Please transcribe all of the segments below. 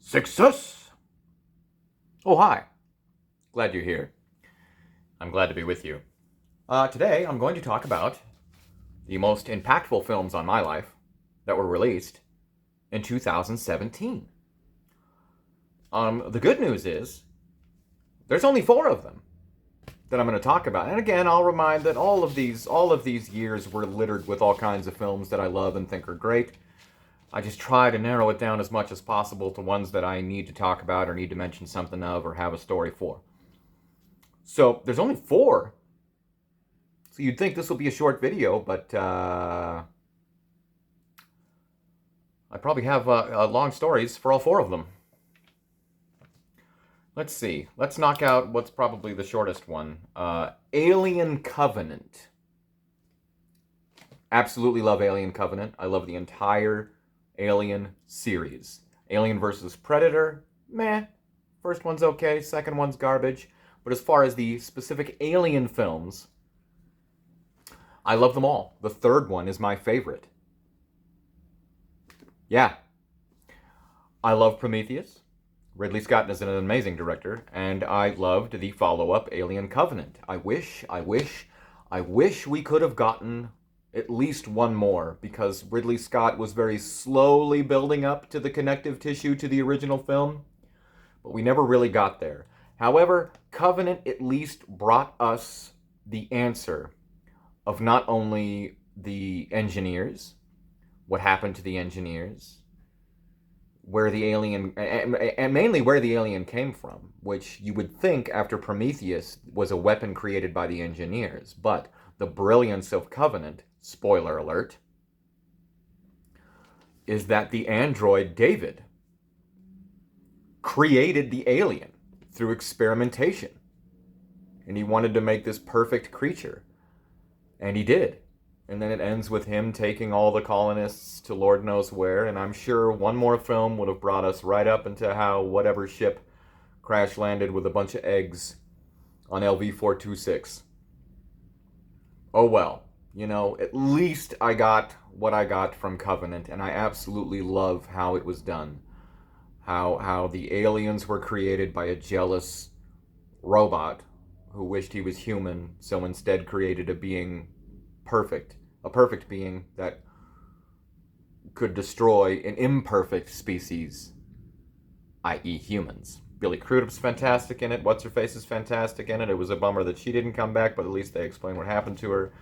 Success! Oh, hi. Glad you're here. I'm glad to be with you. Today, I'm going to talk about the most impactful films on my life that were released in 2017. The good news is, there's only 4 of them that I'm going to talk about. And again, I'll remind that all of these years were littered with all kinds of films that I love and think are great. I just try to narrow it down as much as possible to ones that I need to talk about or need to mention something of or have a story for. So there's only 4. So you'd think this will be a short video, but I probably have long stories for all 4 of them. Let's see. Let's knock out what's probably the shortest one. Alien Covenant. Absolutely love Alien Covenant. I love the entire Alien series. Alien vs. Predator, meh. First one's okay, second one's garbage. But as far as the specific Alien films, I love them all. The third one is my favorite. Yeah. I love Prometheus. Ridley Scott is an amazing director, and I loved the follow-up Alien Covenant. I wish we could have gotten at least one more, because Ridley Scott was very slowly building up to the connective tissue to the original film, but we never really got there. However, Covenant at least brought us the answer of not only the engineers, what happened to the engineers, where the alien, and mainly where the alien came from, which you would think after Prometheus was a weapon created by the engineers. But the brilliance of Covenant, spoiler alert, is that the android David created the alien through experimentation. And he wanted to make this perfect creature. And he did. And then it ends with him taking all the colonists to Lord knows where, and I'm sure one more film would have brought us right up into how whatever ship crash landed with a bunch of eggs on LV-426. Oh well, at least I got what I got from Covenant, and I absolutely love how it was done. How the aliens were created by a jealous robot who wished he was human, so instead created a being a perfect being that could destroy an imperfect species, i.e. humans. Billy Crudup's fantastic in it. What's-Her-Face is fantastic in it. It was a bummer that she didn't come back, but at least they explain what happened to her.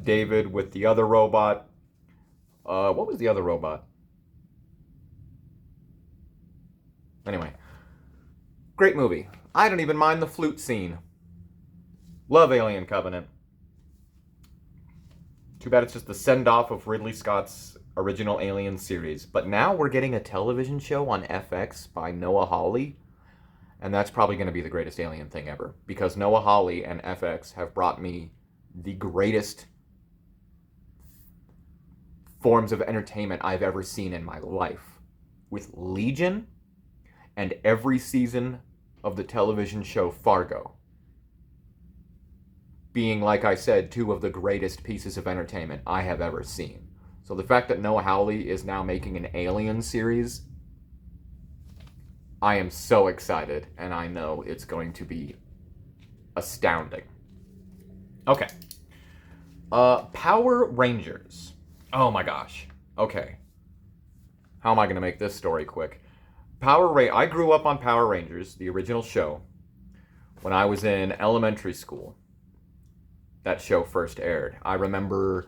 David with the other robot. What was the other robot? Anyway, great movie. I don't even mind the flute scene. Love Alien Covenant. Too bad it's just the send-off of Ridley Scott's original Alien series. But now we're getting a television show on FX by Noah Hawley. And that's probably going to be the greatest Alien thing ever. Because Noah Hawley and FX have brought me the greatest forms of entertainment I've ever seen in my life. With Legion and every season of the television show Fargo being, like I said, 2 of the greatest pieces of entertainment I have ever seen. So the fact that Noah Hawley is now making an Alien series, I am so excited, and I know it's going to be astounding. Okay. Power Rangers. Oh my gosh. Okay. How am I going to make this story quick? I grew up on Power Rangers, the original show, when I was in elementary school. That show first aired. I remember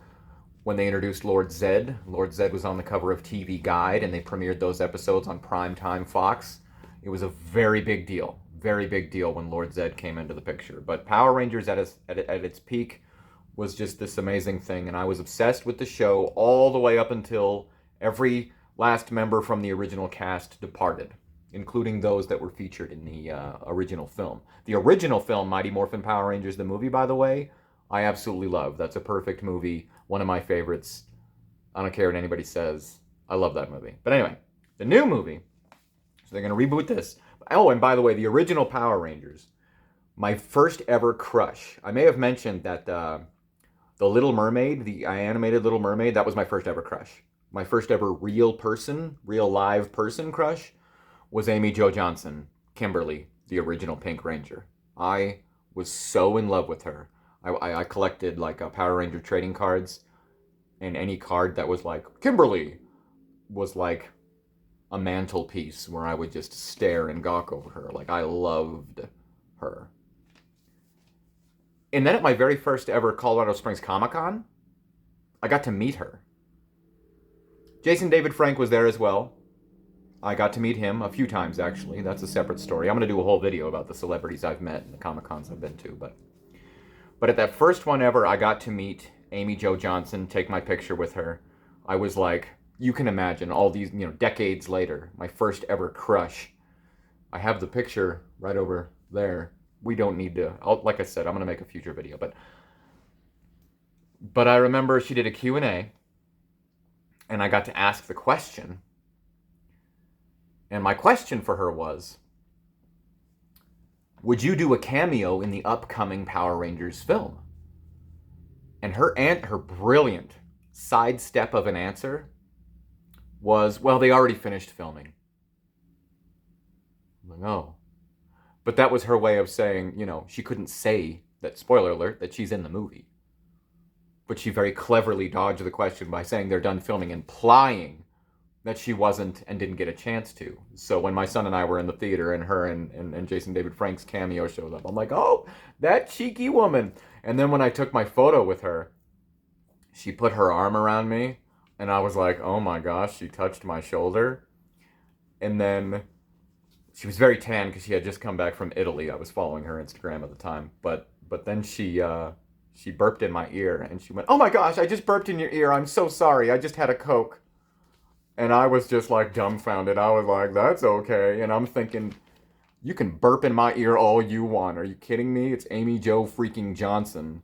when they introduced Lord Zed. Lord Zed was on the cover of TV Guide, and they premiered those episodes on primetime Fox. It was a very big deal when Lord Zed came into the picture. But Power Rangers at its peak was just this amazing thing, and I was obsessed with the show all the way up until every last member from the original cast departed, including those that were featured in the original film. The original film, Mighty Morphin Power Rangers, the movie, by the way, I absolutely love. That's a perfect movie. One of my favorites. I don't care what anybody says. I love that movie. But anyway, the new movie. So they're going to reboot this. Oh, and by the way, the original Power Rangers. My first ever crush. I may have mentioned that the Little Mermaid, the animated Little Mermaid, that was my first ever crush. My first ever real live person crush was Amy Jo Johnson, Kimberly, the original Pink Ranger. I was so in love with her. I collected like Power Ranger trading cards, and any card that was like Kimberly was like a mantelpiece where I would just stare and gawk over her. Like, I loved her. And then at my very first ever Colorado Springs Comic Con, I got to meet her. Jason David Frank was there as well. I got to meet him a few times, actually. That's a separate story. I'm going to do a whole video about the celebrities I've met and the Comic Cons I've been to. But at that first one ever, I got to meet Amy Jo Johnson, take my picture with her. I was like, you can imagine, all these, decades later, my first ever crush. I have the picture right over there. We don't need to, like I said, I'm going to make a future video. But I remember she did a Q&A, and I got to ask the question. And my question for her was, would you do a cameo in the upcoming Power Rangers film? And her brilliant sidestep of an answer was, well, they already finished filming. I'm like, oh. But that was her way of saying, she couldn't say that, spoiler alert, that she's in the movie. But she very cleverly dodged the question by saying they're done filming, implying that she wasn't and didn't get a chance to. So when my son and I were in the theater and her and Jason David Frank's cameo showed up, I'm like, oh, that cheeky woman. And then when I took my photo with her, she put her arm around me, and I was like, oh my gosh, she touched my shoulder. And then she was very tan because she had just come back from Italy. I was following her Instagram at the time. But then she burped in my ear, and she went, oh my gosh, I just burped in your ear. I'm so sorry. I just had a Coke. And I was just like dumbfounded. I was like, that's okay. And I'm thinking, you can burp in my ear all you want. Are you kidding me? It's Amy Jo freaking Johnson.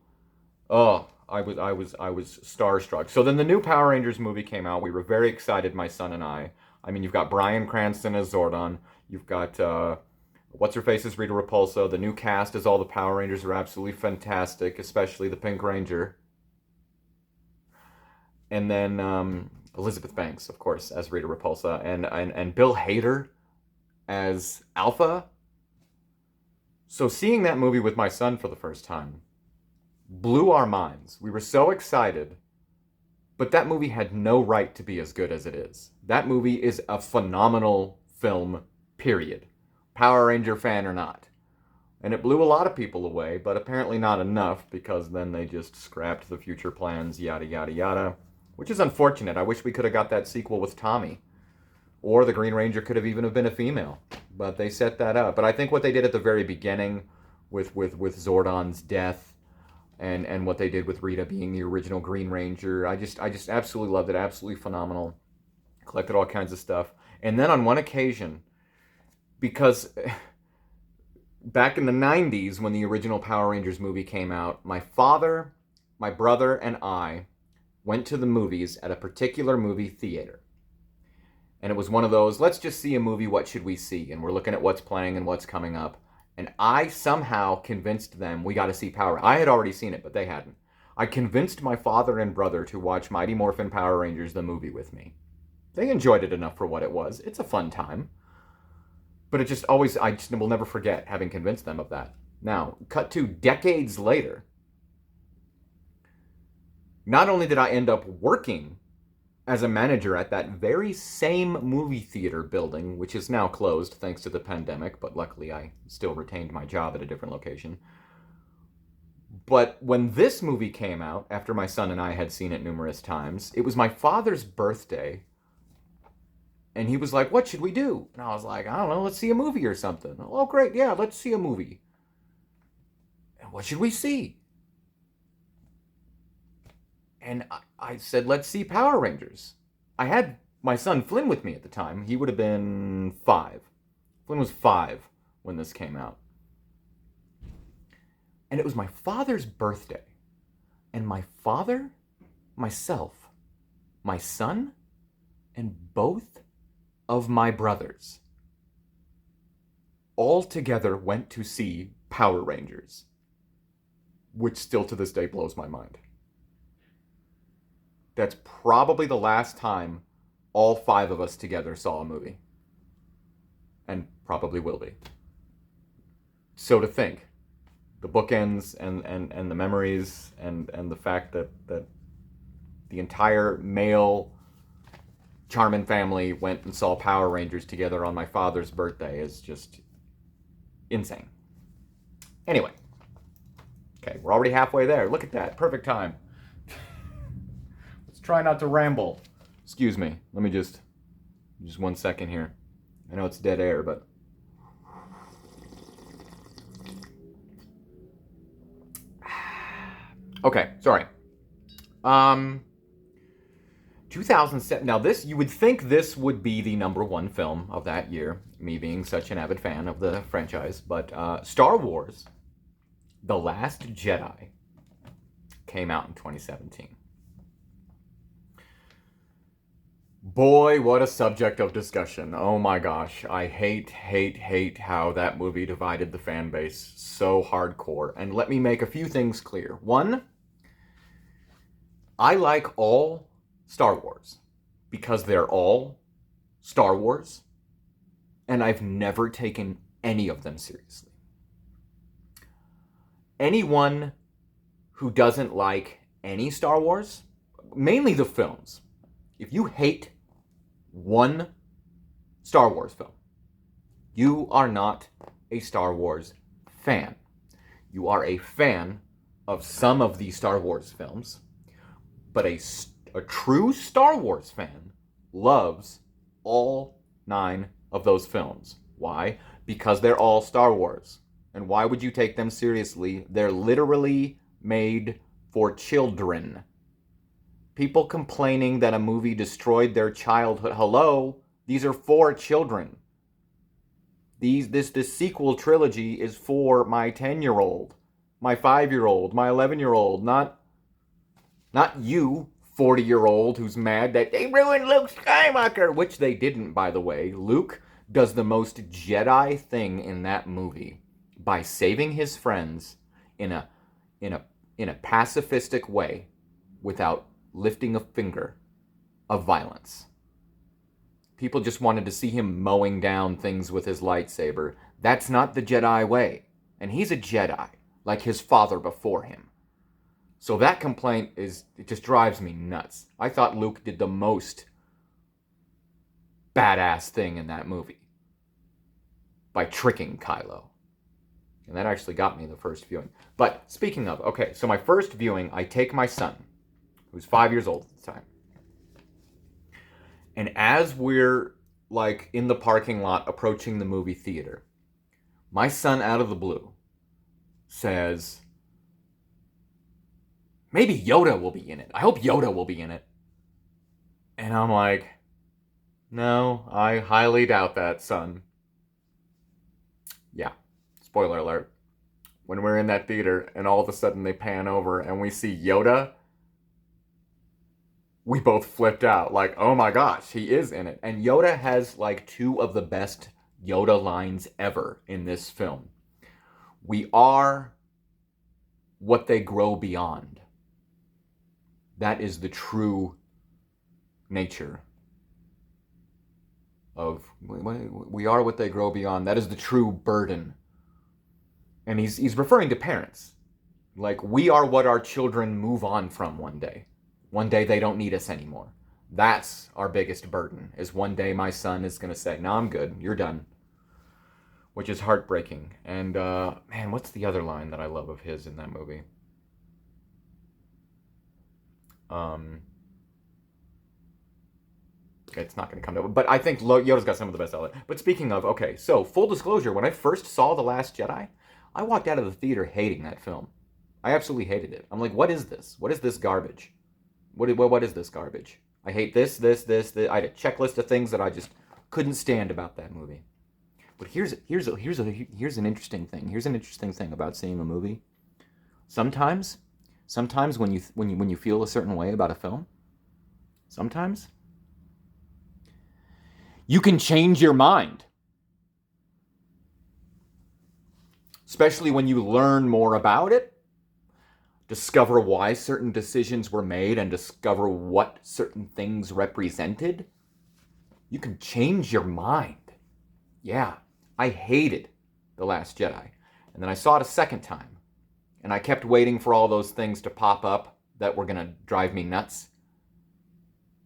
Oh, I was starstruck. So then the new Power Rangers movie came out. We were very excited, my son and I. I mean, you've got Bryan Cranston as Zordon. You've got what's-her-face as Rita Repulsa. The new cast as all the Power Rangers are absolutely fantastic, especially the Pink Ranger. And then Elizabeth Banks, of course, as Rita Repulsa, and Bill Hader as Alpha. So seeing that movie with my son for the first time blew our minds. We were so excited, but that movie had no right to be as good as it is. That movie is a phenomenal film, period. Power Ranger fan or not. And it blew a lot of people away, but apparently not enough, because then they just scrapped the future plans, yada, yada, yada. Which is unfortunate. I wish we could have got that sequel with Tommy. Or the Green Ranger could have even have been a female. But they set that up. But I think what they did at the very beginning with Zordon's death and what they did with Rita being the original Green Ranger, I just absolutely loved it. Absolutely phenomenal. Collected all kinds of stuff. And then on one occasion, because back in the 90s when the original Power Rangers movie came out, my father, my brother, and I went to the movies at a particular movie theater. And it was one of those, let's just see a movie, what should we see? And we're looking at what's playing and what's coming up. And I somehow convinced them we got to see Power. I had already seen it, but they hadn't. I convinced my father and brother to watch Mighty Morphin Power Rangers, the movie, with me. They enjoyed it enough for what it was. It's a fun time. But it just always, I just will never forget having convinced them of that. Now, cut to decades later, not only did I end up working as a manager at that very same movie theater building, which is now closed thanks to the pandemic, but luckily I still retained my job at a different location. But when this movie came out, after my son and I had seen it numerous times, it was my father's birthday, and he was like, what should we do? And I was like, I don't know, let's see a movie or something. Oh, great, yeah, let's see a movie. And what should we see? And I said, let's see Power Rangers. I had my son Flynn with me at the time. He would have been 5. Flynn was 5 when this came out. And it was my father's birthday. And my father, myself, my son, and both of my brothers all together went to see Power Rangers, which still to this day blows my mind. That's probably the last time all 5 of us together saw a movie. and probably will be. So to think, the bookends and the memories and the fact that the entire male Charmin family went and saw Power Rangers together on my father's birthday is just insane. Anyway. Okay, we're already halfway there. Look at that. Perfect time. Let's try not to ramble. Excuse me. Let me just 1 second here. I know it's dead air, but... Okay, sorry. 2007. Now this, you would think this would be the #1 film of that year, me being such an avid fan of the franchise, but Star Wars: The Last Jedi came out in 2017. Boy, what a subject of discussion. Oh my gosh. I hate how that movie divided the fan base so hardcore. And let me make a few things clear. One, I like all Star Wars because they're all Star Wars, and I've never taken any of them seriously. Anyone who doesn't like any Star Wars, mainly the films, if you hate one Star Wars film, you are not a Star Wars fan. You are a fan of some of the Star Wars films, but a true Star Wars fan loves all 9 of those films. Why? Because they're all Star Wars. And why would you take them seriously? They're literally made for children. People complaining that a movie destroyed their childhood. Hello, these are for children. This sequel trilogy is for my 10-year-old, my 5-year-old, my 11-year-old, not you, 40-year-old, who's mad that they ruined Luke Skywalker, which they didn't, by the way. Luke does the most Jedi thing in that movie by saving his friends in a pacifistic way without lifting a finger of violence. People just wanted to see him mowing down things with his lightsaber. That's not the Jedi way. And he's a Jedi, like his father before him. So that complaint it just drives me nuts. I thought Luke did the most badass thing in that movie by tricking Kylo. And that actually got me the first viewing. But speaking of, okay, so my first viewing, I take my son, who's 5 years old at the time. And as we're like in the parking lot approaching the movie theater, my son out of the blue says, maybe Yoda will be in it. I hope Yoda will be in it. And I'm like, no, I highly doubt that, son. Yeah, spoiler alert. When we're in that theater and all of a sudden they pan over and we see Yoda, we both flipped out. Like, oh my gosh, he is in it. And Yoda has like 2 of the best Yoda lines ever in this film. We are what they grow beyond. That is the true nature of, we are what they grow beyond. That is the true burden. And he's referring to parents. Like, we are what our children move on from one day. One day they don't need us anymore. That's our biggest burden, is one day my son is going to say, no, I'm good, you're done. Which is heartbreaking. And, man, what's the other line that I love of his in that movie? It's not going to come to, but I think Yoda's got some of the best outlet. But speaking of, okay, so full disclosure, when I first saw The Last Jedi, I walked out of the theater hating that film. I absolutely hated it. I'm like, what is this? What is this garbage? What is this garbage? I hate this. I had a checklist of things that I just couldn't stand about that movie. But here's an interesting thing. Here's an interesting thing about seeing a movie. Sometimes when you feel a certain way about a film, sometimes you can change your mind. Especially when you learn more about it, discover why certain decisions were made, and discover what certain things represented. You can change your mind. Yeah, I hated The Last Jedi. And then I saw it a second time. And I kept waiting for all those things to pop up that were going to drive me nuts.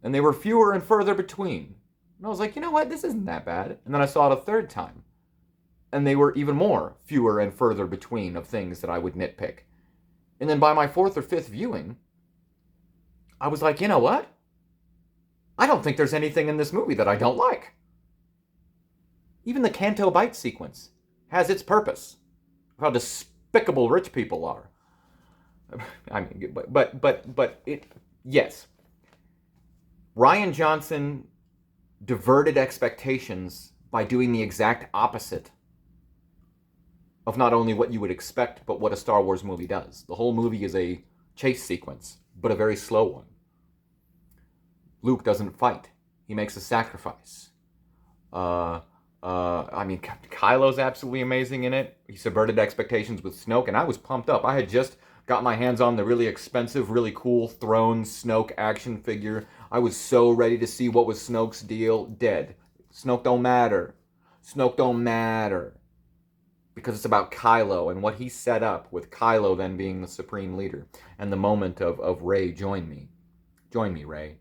And they were fewer and further between. And I was like, you know what? This isn't that bad. And then I saw it a third time. And they were even more fewer and further between of things that I would nitpick. And then by my fourth or fifth viewing, I was like, you know what? I don't think there's anything in this movie that I don't like. Even the Canto Bight sequence has its purpose. How despicable rich people are. I mean, but it, yes. Rian Johnson diverted expectations by doing the exact opposite of not only what you would expect, but what a Star Wars movie does. The whole movie is a chase sequence, but a very slow one. Luke doesn't fight. He makes a sacrifice. I mean, Kylo's absolutely amazing in it. He subverted expectations with Snoke, and I was pumped up. I had just got my hands on the really expensive, really cool Throne Snoke action figure. I was so ready to see what was Snoke's deal. Dead. Snoke don't matter. Snoke don't matter. Because it's about Kylo and what he set up, with Kylo then being the supreme leader. And the moment of Rey, join me. Join me, Rey.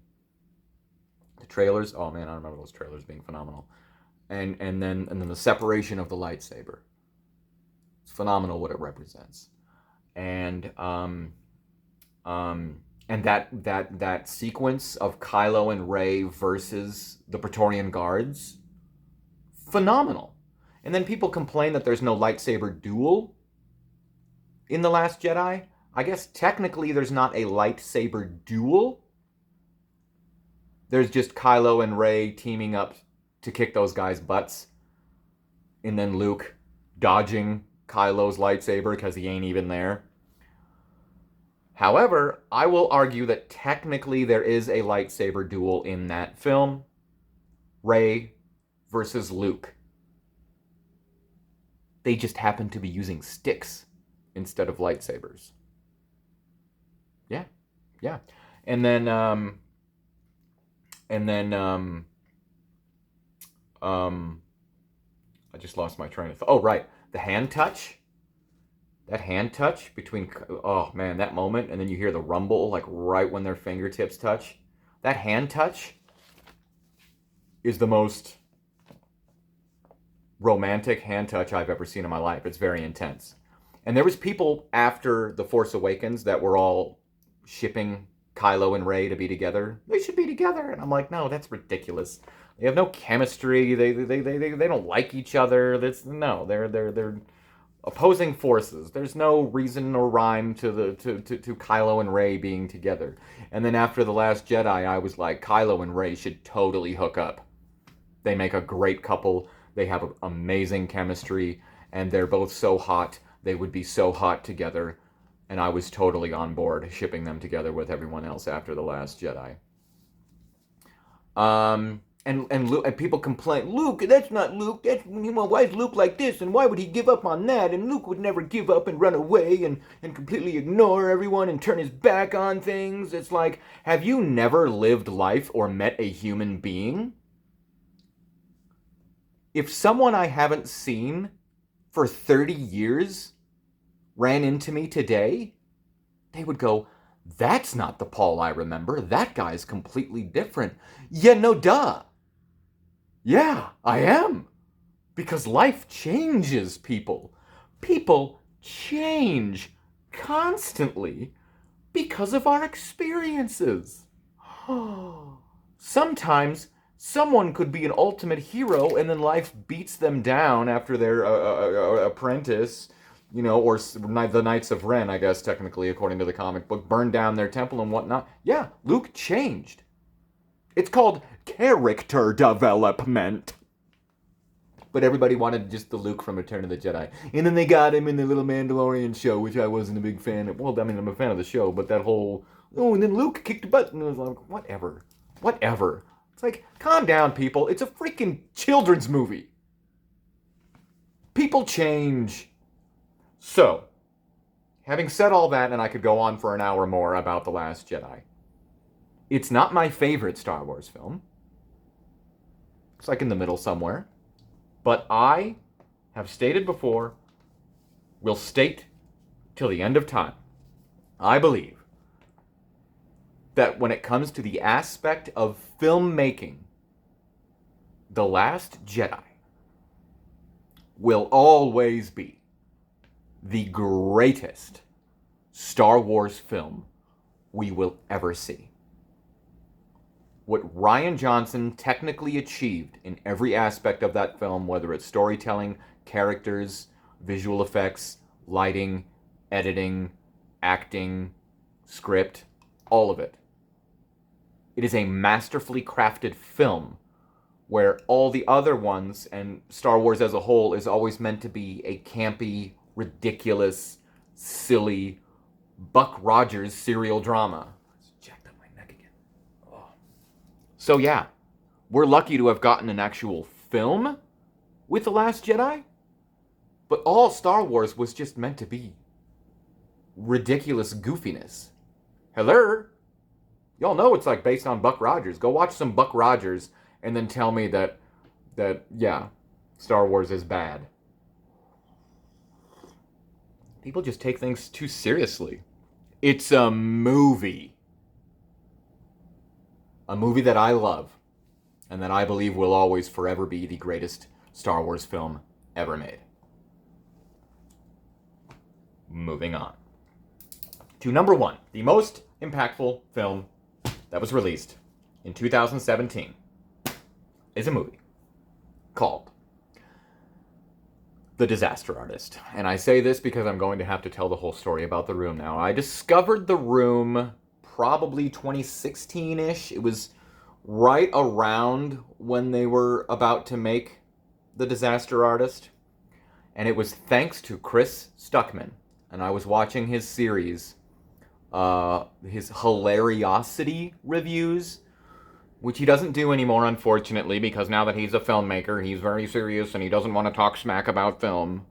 The trailers, oh man, I remember those trailers being phenomenal. And then the separation of the lightsaber. It's phenomenal what it represents. And that sequence of Kylo and Rey versus the Praetorian Guards, phenomenal. And then people complain that there's no lightsaber duel in The Last Jedi. I guess technically there's not a lightsaber duel. There's just Kylo and Rey teaming up to kick those guys' butts. And then Luke dodging Kylo's lightsaber because he ain't even there. However, I will argue that technically there is a lightsaber duel in that film. Rey versus Luke. They just happen to be using sticks instead of lightsabers. Yeah. And then I just lost my train of thought. Oh, right. The hand touch. That hand touch between, oh man, that moment, and then you hear the rumble, like right when their fingertips touch. That hand touch is the most romantic hand touch I've ever seen in my life. It's very intense. And there was people after The Force Awakens that were all shipping Kylo and Rey to be together. They should be together. And I'm like, no, that's ridiculous. They have no chemistry. They don't like each other. They're opposing forces. There's no reason or rhyme to Kylo and Rey being together. And then after The Last Jedi, I was like, Kylo and Rey should totally hook up. They make a great couple. They have amazing chemistry, and they're both so hot. They would be so hot together. And I was totally on board shipping them together with everyone else after The Last Jedi. And people complain, Luke, that's not Luke. Why is Luke like this? And why would he give up on that? And Luke would never give up and run away and completely ignore everyone and turn his back on things. It's like, have you never lived life or met a human being? If someone I haven't seen for 30 years ran into me today, they would go, that's not the Paul I remember. That guy's completely different. Yeah, no duh. Yeah, I am. Because life changes people. People change constantly because of our experiences. Sometimes someone could be an ultimate hero and then life beats them down after their apprentice, or the Knights of Ren, I guess, technically, according to the comic book, burned down their temple and whatnot. Yeah, Luke changed. It's called character development. But everybody wanted just the Luke from Return of the Jedi. And then they got him in the little Mandalorian show, which I wasn't a big fan of. Well, I mean, I'm a fan of the show, but that whole, and then Luke kicked butt, and I was like, whatever. It's like, calm down, people. It's a freaking children's movie. People change. So, having said all that, and I could go on for an hour more about The Last Jedi, it's not my favorite Star Wars film. It's like in the middle somewhere. But I have stated before, will state till the end of time, I believe that when it comes to the aspect of filmmaking, The Last Jedi will always be the greatest Star Wars film we will ever see. What Rian Johnson technically achieved in every aspect of that film, whether it's storytelling, characters, visual effects, lighting, editing, acting, script, all of it. It is a masterfully crafted film where all the other ones, and Star Wars as a whole, is always meant to be a campy, ridiculous, silly, Buck Rogers serial drama. It's jacked up my neck again. Oh. So yeah, we're lucky to have gotten an actual film with The Last Jedi, but all Star Wars was just meant to be ridiculous goofiness. Hello? Y'all know it's like based on Buck Rogers. Go watch some Buck Rogers and then tell me that yeah, Star Wars is bad. People just take things too seriously. It's a movie. A movie that I love and that I believe will always forever be the greatest Star Wars film ever made. Moving on to number one, the most impactful film that was released in 2017 is a movie called The Disaster Artist. And I say this because I'm going to have to tell the whole story about The Room now. I discovered The Room probably 2016-ish. It was right around when they were about to make The Disaster Artist. And it was thanks to Chris Stuckman. And I was watching his series, his Hilariosity reviews, which he doesn't do anymore, unfortunately, because now that he's a filmmaker, he's very serious and he doesn't want to talk smack about film.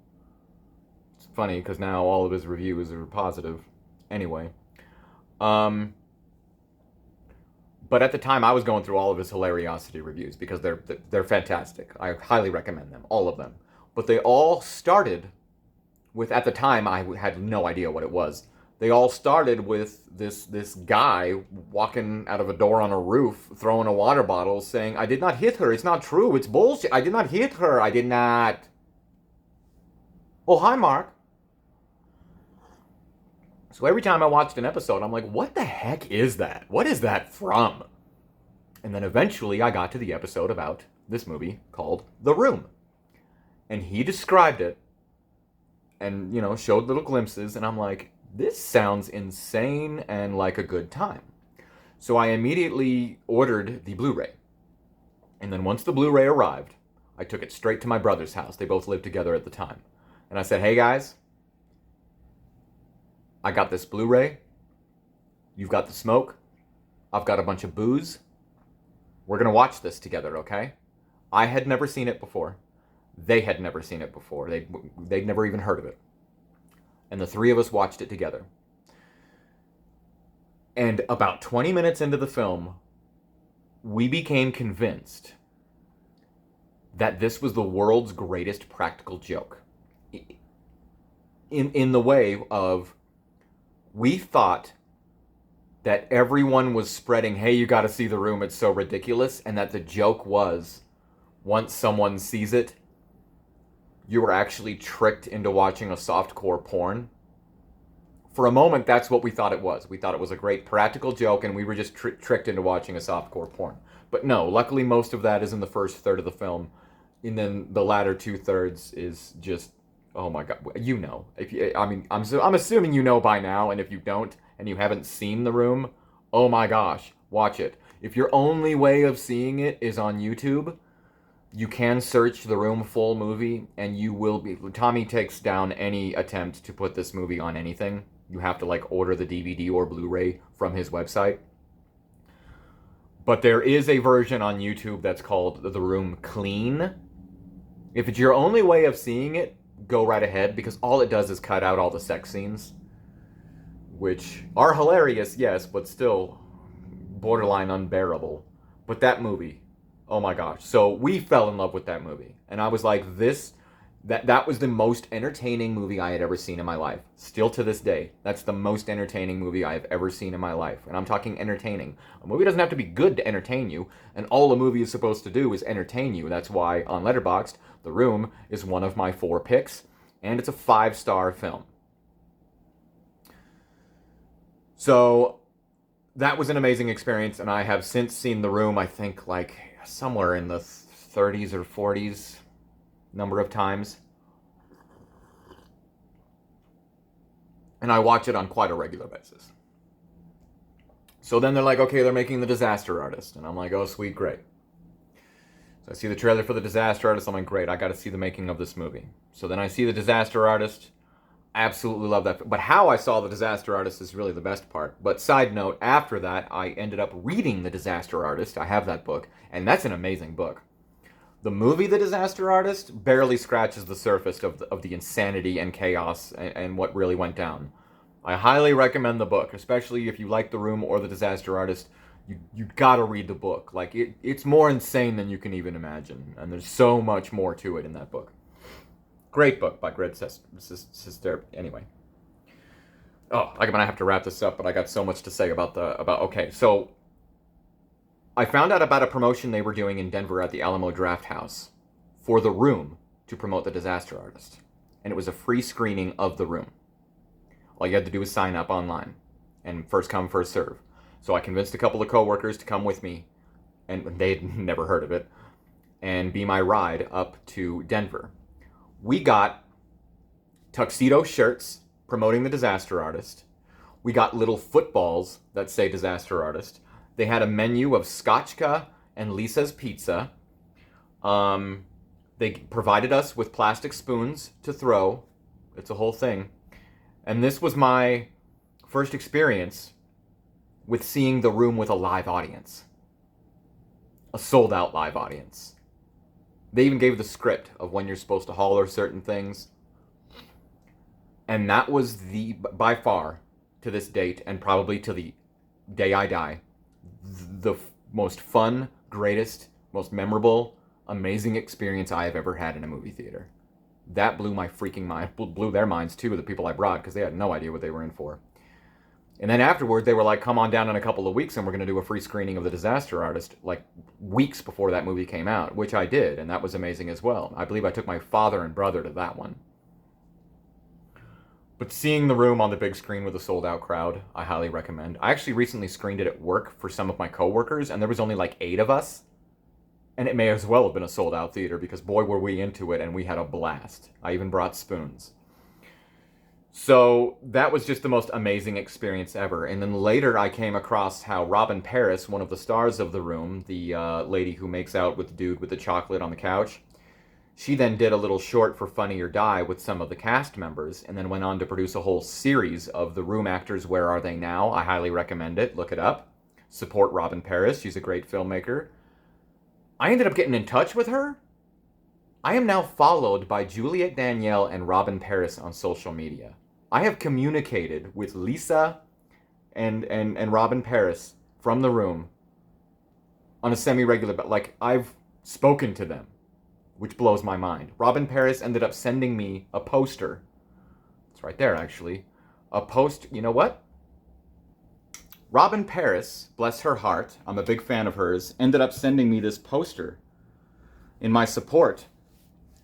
It's funny, because now all of his reviews are positive. Anyway. But at the time, I was going through all of his Hilariosity reviews, because they're fantastic. I highly recommend them, all of them. But they all started with, at the time, I had no idea what it was. They all started with this guy walking out of a door on a roof, throwing a water bottle, saying, "I did not hit her. It's not true. It's bullshit. I did not hit her. I did not." Oh, hi, Mark. So every time I watched an episode, I'm like, what the heck is that? What is that from? And then eventually I got to the episode about this movie called The Room. And he described it and, showed little glimpses, and I'm like, this sounds insane and like a good time. So I immediately ordered the Blu-ray. And then once the Blu-ray arrived, I took it straight to my brother's house. They both lived together at the time. And I said, hey guys, I got this Blu-ray. You've got the smoke. I've got a bunch of booze. We're going to watch this together, okay? I had never seen it before. They had never seen it before. They'd never even heard of it. And the three of us watched it together. And about 20 minutes into the film, we became convinced that this was the world's greatest practical joke. In the way of, we thought that everyone was spreading, hey, you gotta see The Room, it's so ridiculous, and that the joke was, once someone sees it, you were actually tricked into watching a softcore porn. For a moment, that's what we thought it was. We thought it was a great practical joke, and we were just tricked into watching a softcore porn. But no, luckily most of that is in the first third of the film, and then the latter 2/3 is just, oh my god, I'm assuming you know by now, and if you don't, and you haven't seen The Room, oh my gosh, watch it. If your only way of seeing it is on YouTube, you can search The Room full movie, and you will be... Tommy takes down any attempt to put this movie on anything. You have to, order the DVD or Blu-ray from his website. But there is a version on YouTube that's called The Room Clean. If it's your only way of seeing it, go right ahead, because all it does is cut out all the sex scenes, which are hilarious, yes, but still borderline unbearable. But that movie... Oh my gosh. So we fell in love with that movie. And I was like, that was the most entertaining movie I had ever seen in my life. Still to this day, that's the most entertaining movie I have ever seen in my life. And I'm talking entertaining. A movie doesn't have to be good to entertain you, and all a movie is supposed to do is entertain you. That's why on Letterboxd, The Room is one of my 4 picks, and it's a 5-star film. So that was an amazing experience, and I have since seen The Room, I think, like somewhere in the 30s or 40s number of times. And I watch it on quite a regular basis. So then they're like, okay, they're making The Disaster Artist. And I'm like, oh, sweet, great. So I see the trailer for The Disaster Artist. I'm like, great, I got to see the making of this movie. So then I see The Disaster Artist. I absolutely love that. But how I saw The Disaster Artist is really the best part. But side note, after that, I ended up reading The Disaster Artist. I have that book. And that's an amazing book. The movie The Disaster Artist barely scratches the surface of the insanity and chaos and what really went down. I highly recommend the book, especially if you like The Room or The Disaster Artist. You gotta read the book. Like, it's more insane than you can even imagine. And there's so much more to it in that book. Great book by Greg Sestero. Anyway. Oh, I'm gonna have to wrap this up, but I got so much to say okay, so I found out about a promotion they were doing in Denver at the Alamo Drafthouse for The Room to promote The Disaster Artist. And it was a free screening of The Room. All you had to do was sign up online. And first come, first serve. So I convinced a couple of coworkers to come with me, and they had never heard of it, and be my ride up to Denver. We got tuxedo shirts promoting The Disaster Artist. We got little footballs that say Disaster Artist. They had a menu of Scotchka and Lisa's Pizza. They provided us with plastic spoons to throw. It's a whole thing. And this was my first experience with seeing The Room with a live audience. A sold-out live audience. They even gave the script of when you're supposed to holler certain things. And that was by far, to this date, and probably to the day I die, the most fun, greatest, most memorable, amazing experience I have ever had in a movie theater. That blew my freaking mind, blew their minds too, the people I brought, because they had no idea what they were in for. And then afterward, they were like, come on down in a couple of weeks and we're going to do a free screening of The Disaster Artist, like weeks before that movie came out, which I did, and that was amazing as well. I believe I took my father and brother to that one. But seeing The Room on the big screen with a sold-out crowd, I highly recommend. I actually recently screened it at work for some of my coworkers, and there was only like 8 of us. And it may as well have been a sold-out theater, because boy, were we into it, and we had a blast. I even brought spoons. So that was just the most amazing experience ever. And then later I came across how Robin Paris, one of the stars of The Room, the lady who makes out with the dude with the chocolate on the couch, she then did a little short for Funny or Die with some of the cast members, and then went on to produce a whole series of The Room actors. Where Are They Now? I highly recommend it. Look it up. Support Robin Paris. She's a great filmmaker. I ended up getting in touch with her. I am now followed by Juliet Danielle and Robin Paris on social media. I have communicated with Lisa and Robin Paris from The Room on a semi-regular, but like I've spoken to them, which blows my mind. Robin Paris ended up sending me a poster. It's right there, actually. A post, you know what? Robin Paris, bless her heart, I'm a big fan of hers, ended up sending me this poster in my support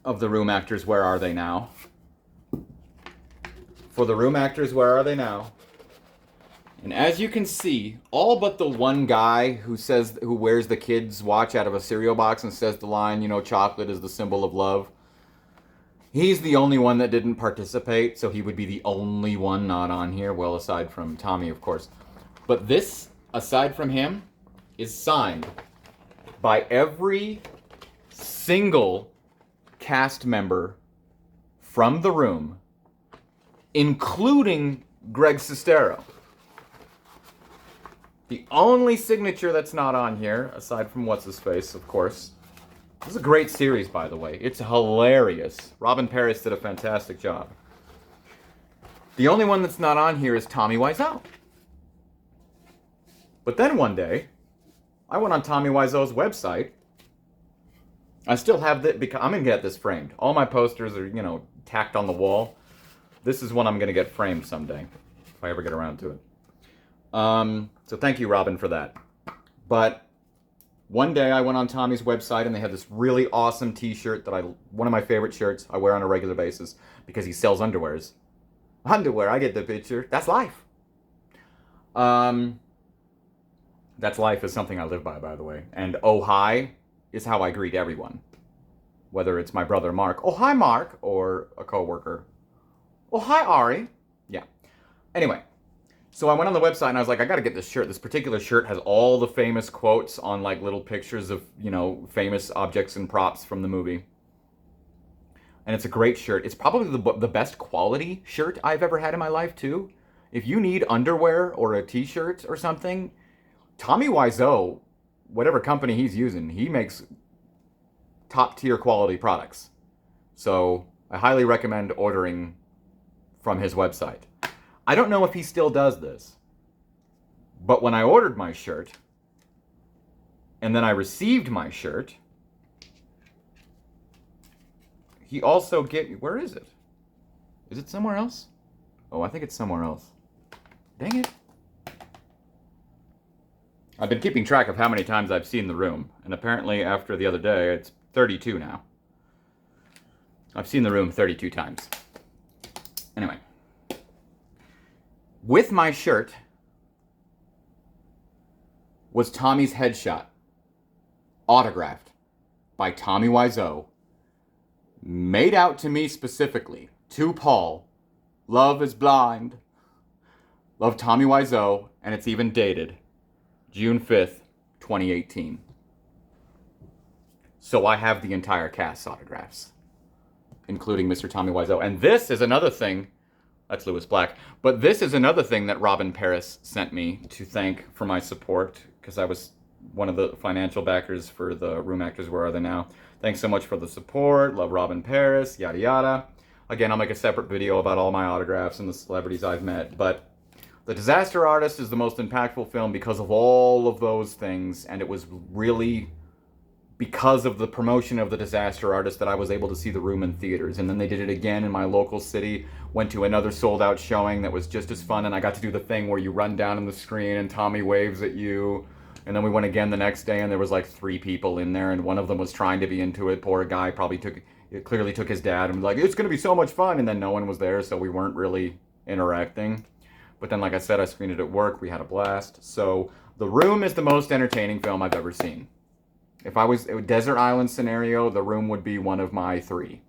of The Room actors. Where Are They Now? For The Room actors, Where Are They Now? And as you can see, all but the one guy who wears the kid's watch out of a cereal box and says the line, you know, chocolate is the symbol of love. He's the only one that didn't participate, so he would be the only one not on here. Well, aside from Tommy, of course. But this, aside from him, is signed by every single cast member from The Room, including Greg Sestero. The only signature that's not on here, aside from What's-His-Face, of course. This is a great series, by the way. It's hilarious. Robin Paris did a fantastic job. The only one that's not on here is Tommy Wiseau. But then one day, I went on Tommy Wiseau's website, I still have that because I'm gonna get this framed. All my posters are, tacked on the wall. This is one I'm gonna get framed someday, if I ever get around to it. So thank you, Robin, for that. But one day I went on Tommy's website and they had this really awesome T-shirt one of my favorite shirts I wear on a regular basis because he sells underwears. Underwear, I get the picture. That's life. That's life is something I live by the way. And oh hi is how I greet everyone. Whether it's my brother Mark, oh hi Mark, or a coworker, oh hi Ari. Yeah. Anyway, so I went on the website and I was like, I gotta get this shirt. This particular shirt has all the famous quotes on like little pictures of, famous objects and props from the movie. And it's a great shirt. It's probably the best quality shirt I've ever had in my life too. If you need underwear or a t-shirt or something, Tommy Wiseau, whatever company he's using, he makes top tier quality products. So I highly recommend ordering from his website. I don't know if he still does this, but when I ordered my shirt and then I received my shirt, he also where is it? Is it somewhere else? Oh, I think it's somewhere else. Dang it. I've been keeping track of how many times I've seen The Room, and apparently after the other day, it's 32 now. I've seen The Room 32 times. Anyway. With my shirt was Tommy's headshot, autographed by Tommy Wiseau, made out to me specifically, to Paul. Love is blind. Love, Tommy Wiseau, and it's even dated June 5th, 2018. So I have the entire cast's autographs, including Mr. Tommy Wiseau. And this is another thing. That's Lewis Black. But this is another thing that Robin Paris sent me to thank for my support, because I was one of the financial backers for the Room Actors Where Are They Now. Thanks so much for the support. Love Robin Paris, yada yada. Again, I'll make a separate video about all my autographs and the celebrities I've met. But The Disaster Artist is the most impactful film because of all of those things. And it was really because of the promotion of The Disaster Artist that I was able to see The Room in theaters. And then they did it again in my local city. Went to another sold-out showing that was just as fun. And I got to do the thing where you run down on the screen and Tommy waves at you. And then we went again the next day and there was like 3 people in there. And one of them was trying to be into it. Poor guy clearly took his dad and was like, it's going to be so much fun. And then no one was there, so we weren't really interacting. But then, like I said, I screened it at work. We had a blast. So The Room is the most entertaining film I've ever seen. If I was a desert island scenario, The Room would be one of my 3,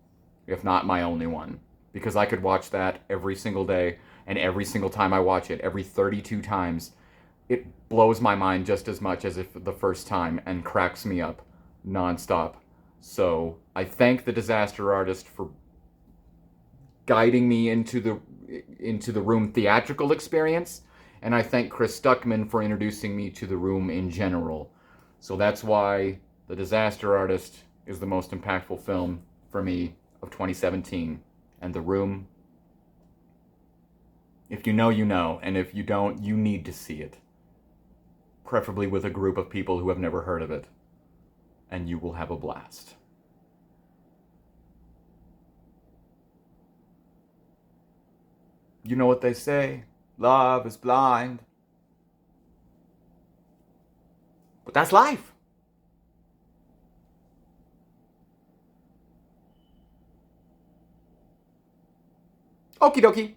if not my only one. Because I could watch that every single day, and every single time I watch it, every 32 times, it blows my mind just as much as if the first time and cracks me up nonstop. So I thank The Disaster Artist for guiding me into the Room theatrical experience, and I thank Chris Stuckman for introducing me to The Room in general. So that's why The Disaster Artist is the most impactful film for me of 2017. And The Room, if you know, you know. And if you don't, you need to see it. Preferably with a group of people who have never heard of it. And you will have a blast. You know what they say, love is blind. But that's life. Okie dokie.